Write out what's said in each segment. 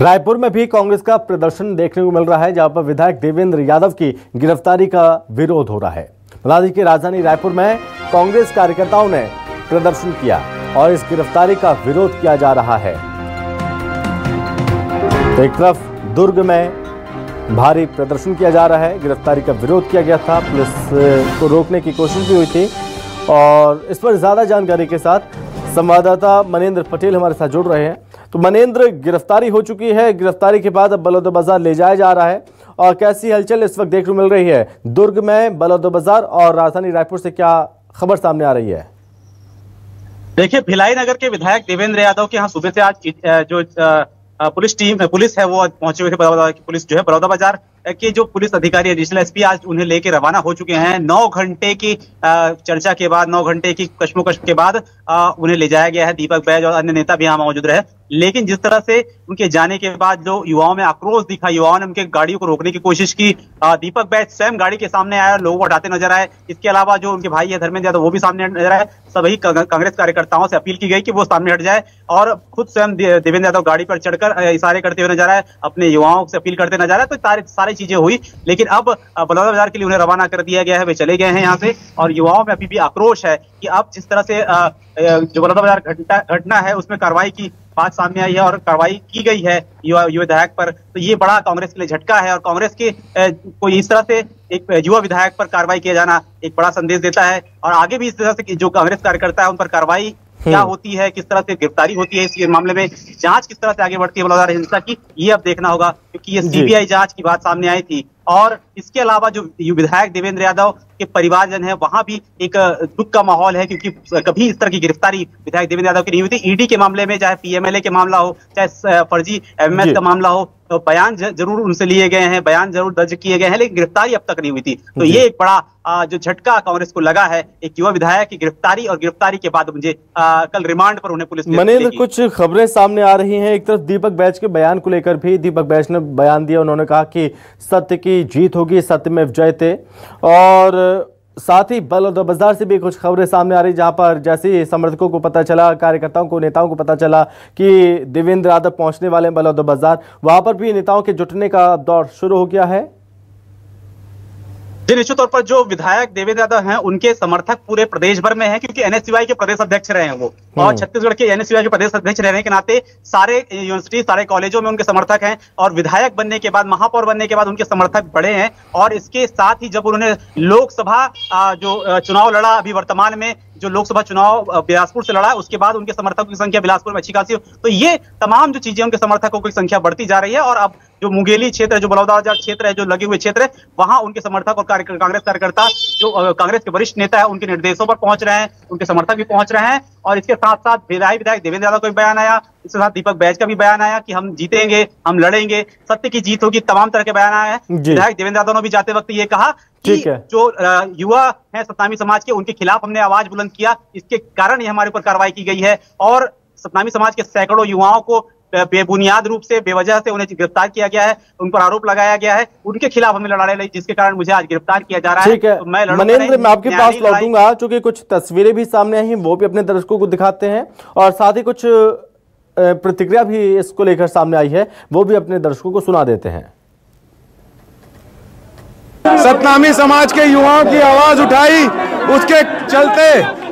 रायपुर में भी कांग्रेस का प्रदर्शन देखने को मिल रहा है, जहां पर विधायक देवेंद्र यादव की गिरफ्तारी का विरोध हो रहा है। बता दें कि राजधानी रायपुर में कांग्रेस कार्यकर्ताओं ने प्रदर्शन किया और इस गिरफ्तारी का विरोध किया जा रहा है। तो एक तरफ दुर्ग में भारी प्रदर्शन किया जा रहा है, गिरफ्तारी का विरोध किया गया था, पुलिस को रोकने की कोशिश भी हुई थी। और इस पर ज्यादा जानकारी के साथ संवाददाता मनेंद्र पटेल हमारे साथ जुड़ रहे हैं। तो मनेंद्र, गिरफ्तारी हो चुकी है, गिरफ्तारी के बाद अब बलौदाबाजार ले जाया जा रहा है और कैसी हलचल इस वक्त देखने को मिल रही है दुर्ग में, बलौदाबाजार और राजधानी रायपुर से क्या खबर सामने आ रही है? देखिए, भिलाई नगर के विधायक देवेंद्र यादव के यहाँ सुबह से आज जो पुलिस है वो पहुंचे हुए थे। बलौदाबाजार की पुलिस जो है, बलौदाबाजार के जो पुलिस अधिकारी एडिशनल एसपी आज उन्हें लेके रवाना हो चुके हैं। 9 घंटे की चर्चा के बाद, 9 घंटे की कश्मोकश के बाद उन्हें ले जाया गया है। दीपक बैज और अन्य नेता भी यहाँ मौजूद रहे, लेकिन जिस तरह से उनके जाने के बाद जो युवाओं में आक्रोश दिखा, युवाओं ने उनके गाड़ियों को रोकने की कोशिश की। दीपक बैज स्वयं गाड़ी के सामने आया और लोगों को हटाते नजर आए। इसके अलावा जो उनके भाई है धर्मेंद्र यादव, वो भी सामने नजर आए। सभी कांग्रेस कार्यकर्ताओं से अपील की गई कि वो सामने हट जाए और खुद स्वयं देवेंद्र यादव गाड़ी पर चढ़कर इशारे करते हुए नजर आए, अपने युवाओं से अपील करते नजर आए। तो सारी चीजें हुई, लेकिन अब बलौदाबाजार के लिए उन्हें रवाना कर दिया गया है। वे चले गए हैं यहाँ से और युवाओं में अभी भी आक्रोश है कि अब जिस तरह से जो बलौदाबाजार घटना है उसमें कार्रवाई की बात सामने आई है और कार्रवाई की गई है युवा विधायक पर, तो ये बड़ा कांग्रेस के लिए झटका है। और कांग्रेस के कोई इस तरह से एक युवा विधायक पर कार्रवाई किया जाना एक बड़ा संदेश देता है। और आगे भी इस तरह से जो कांग्रेस कार्यकर्ता है उन पर कार्रवाई क्या होती है, किस तरह से गिरफ्तारी होती है, इस मामले में जांच किस तरह से आगे बढ़ती है बलौदाबाजार हिंसा की, ये अब देखना होगा, क्योंकि ये सीबीआई जांच की बात सामने आई थी। और इसके अलावा जो विधायक देवेंद्र यादव के परिवारजन है, वहां भी एक दुख का माहौल है, क्योंकि कभी इस तरह की गिरफ्तारी विधायक देवेंद्र यादव की नहीं हुई थी। ईडी के मामले में, चाहे पीएमएलए के मामला हो, चाहे फर्जी एमएस का मामला हो, तो बयान जरूर उनसे लिए गए हैं, बयान जरूर दर्ज किए गए हैं, लेकिन गिरफ्तारी अब तक नहीं हुई थी। तो ये एक बड़ा जो झटका कांग्रेस को लगा है, एक युवा विधायक की गिरफ्तारी, और गिरफ्तारी के बाद मुझे कल रिमांड पर उन्हें पुलिस मनेंद्र, कुछ खबरें सामने आ रही हैं। एक तरफ दीपक बैज के बयान को लेकर भी दीपक बैज ने बयान दिया, उन्होंने कहा कि सत्य की जीत होगी, सत्यमेव जयते। और साथ ही बलौदाबाजार से भी कुछ खबरें सामने आ रही, जहां पर जैसे ही समर्थकों को पता चला, कार्यकर्ताओं को, नेताओं को पता चला कि देवेंद्र यादव पहुंचने वाले हैं बलौदाबाजार, वहां पर भी नेताओं के जुटने का दौर शुरू हो गया है। निश्चित तौर पर जो विधायक देवेंद्र यादव हैं उनके समर्थक पूरे प्रदेश भर में हैं, क्योंकि एनएसयूआई के प्रदेश अध्यक्ष रहे हैं वो, और छत्तीसगढ़ के एनएसयूआई के प्रदेश अध्यक्ष रहने के नाते सारे यूनिवर्सिटी, सारे कॉलेजों में उनके समर्थक हैं। और विधायक बनने के बाद, महापौर बनने के बाद उनके समर्थक बढ़े हैं। और इसके साथ ही जब उन्होंने लोकसभा जो चुनाव लड़ा, अभी वर्तमान में जो लोकसभा चुनाव बिलासपुर से लड़ा, उसके बाद उनके समर्थकों की संख्या बिलासपुर में अच्छी खासी हो। तो ये तमाम जो चीजें, उनके समर्थकों की संख्या बढ़ती जा रही है। और अब जो मुंगेली क्षेत्र है, जो बलौदाबाजार क्षेत्र है, जो लगे हुए क्षेत्र है, वहां उनके समर्थक और कांग्रेस कार्यकर्ता, जो कांग्रेस के वरिष्ठ नेता है, उनके निर्देशों पर पहुंच रहे हैं, उनके समर्थक भी पहुंच रहे हैं। और इसके साथ साथ विधायक देवेंद्र यादव का भी बयान आया, इसके साथ दीपक बैज का भी बयान आया कि हम जीतेंगे, हम लड़ेंगे, सत्य की जीत होगी, तमाम तरह के बयान आए हैं। विधायक देवेंद्र यादव ने भी जाते वक्त ये कहा कि जो युवा है सतनामी समाज के, उनके खिलाफ हमने आवाज बुलंद किया, इसके कारण ही हमारे ऊपर कार्रवाई की गई है। और सतनामी समाज के सैकड़ों युवाओं को बेबुनियाद रूप से, बेवजह से उन्हें गिरफ्तार किया गया है, उन पर आरोप लगाया गया है, उनके खिलाफ हमें लड़ाई लड़ी, जिसके कारण मुझे आज गिरफ्तार किया जा रहा है। तो मैं मनेंद्र, मैं आपके पास लौटूंगा, चूंकि कुछ तस्वीरें भी सामने आई हैं, वो भी अपने दर्शकों को दिखाते हैं, और साथ ही कुछ प्रतिक्रिया भी इसको लेकर सामने आई है, वो भी अपने दर्शकों को सुना देते हैं। सतनामी समाज के युवाओं की आवाज उठाई, उसके चलते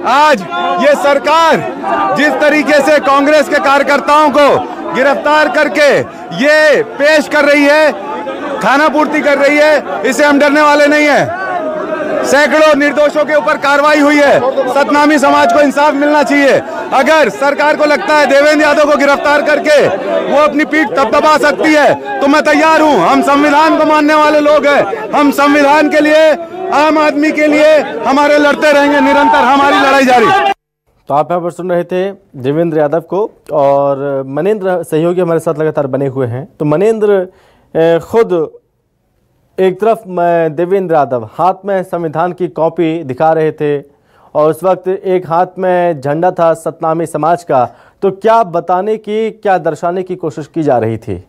आज ये सरकार जिस तरीके से कांग्रेस के कार्यकर्ताओं को गिरफ्तार करके ये पेश कर रही है, खाना पूर्ति कर रही है, इसे हम डरने वाले नहीं है। सैकड़ों निर्दोषों के ऊपर कार्रवाई हुई है, सतनामी समाज को इंसाफ मिलना चाहिए। अगर सरकार को लगता है देवेंद्र यादव को गिरफ्तार करके वो अपनी पीठ दबा सकती है, तो मैं तैयार हूं। हम संविधान को मानने वाले लोग हैं, हम संविधान के लिए, आम आदमी के लिए हमारे लड़ते रहेंगे, निरंतर हमारी लड़ाई जारी। तो आप यहाँ पर सुन रहे थे देवेंद्र यादव को, और मनेंद्र सहयोगी हमारे साथ लगातार बने हुए हैं। तो मनेंद्र, खुद एक तरफ देवेंद्र यादव हाथ में संविधान की कॉपी दिखा रहे थे, और उस वक्त एक हाथ में झंडा था सतनामी समाज का, तो क्या बताने की, क्या दर्शाने की कोशिश की जा रही थी?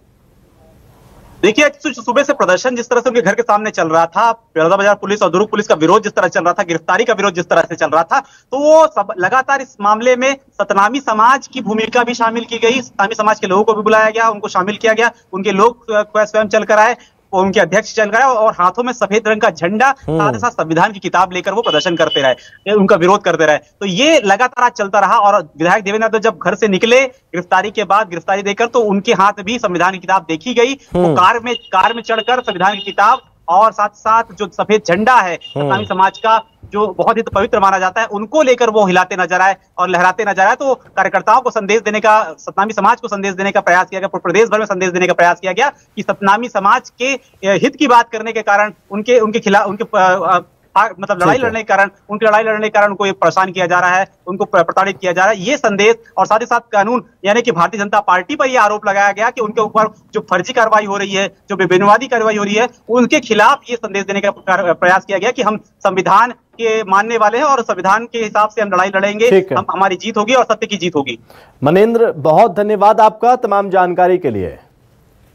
देखिए सुबह से प्रदर्शन जिस तरह से उनके घर के सामने चल रहा था, बलौदाबाजार पुलिस और दुर्ग पुलिस का विरोध जिस तरह चल रहा था, गिरफ्तारी का विरोध जिस तरह से चल रहा था, तो वो सब लगातार इस मामले में सतनामी समाज की भूमिका भी शामिल की गई। सतनामी समाज के लोगों को भी बुलाया गया, उनको शामिल किया गया, उनके लोग स्वयं चल कर आए, उनके अध्यक्ष चल रहा है और हाथों में सफेद रंग का झंडा, साथ ही साथ संविधान की किताब लेकर वो प्रदर्शन करते रहे, उनका विरोध करते रहे। तो ये लगातार आज चलता रहा और विधायक देवेंद्र यादव जब घर से निकले गिरफ्तारी के बाद, गिरफ्तारी देकर, तो उनके हाथ भी संविधान की किताब देखी गई। वो कार में चढ़कर संविधान की किताब और साथ साथ जो सफेद झंडा है सतनामी समाज का, जो बहुत ही पवित्र माना जाता है, उनको लेकर वो हिलाते नजर आए और लहराते नजर आए। तो कार्यकर्ताओं को संदेश देने का, सतनामी समाज को संदेश देने का प्रयास किया गया, प्रदेश भर में संदेश देने का प्रयास किया गया कि सतनामी समाज के हित की बात करने के कारण, उनके खिलाफ, उनके मतलब लड़ाई लड़ने के कारण, उनकी लड़ाई लड़ने के कारण उनको परेशान किया जा रहा है, उनको प्रताड़ित किया जा रहा है, ये संदेश। और साथ ही साथ कानून यानी कि भारतीय जनता पार्टी पर यह आरोप लगाया गया कि उनके ऊपर जो फर्जी कार्रवाई हो रही है, जो बेबुनियादी कार्रवाई हो रही है, उनके खिलाफ ये संदेश देने का प्रयास किया गया कि हम संविधान के मानने वाले हैं और संविधान के हिसाब से हम लड़ाई लड़ेंगे, हमारी जीत होगी और सत्य की जीत होगी। मनेंद्र, बहुत धन्यवाद आपका तमाम जानकारी के लिए।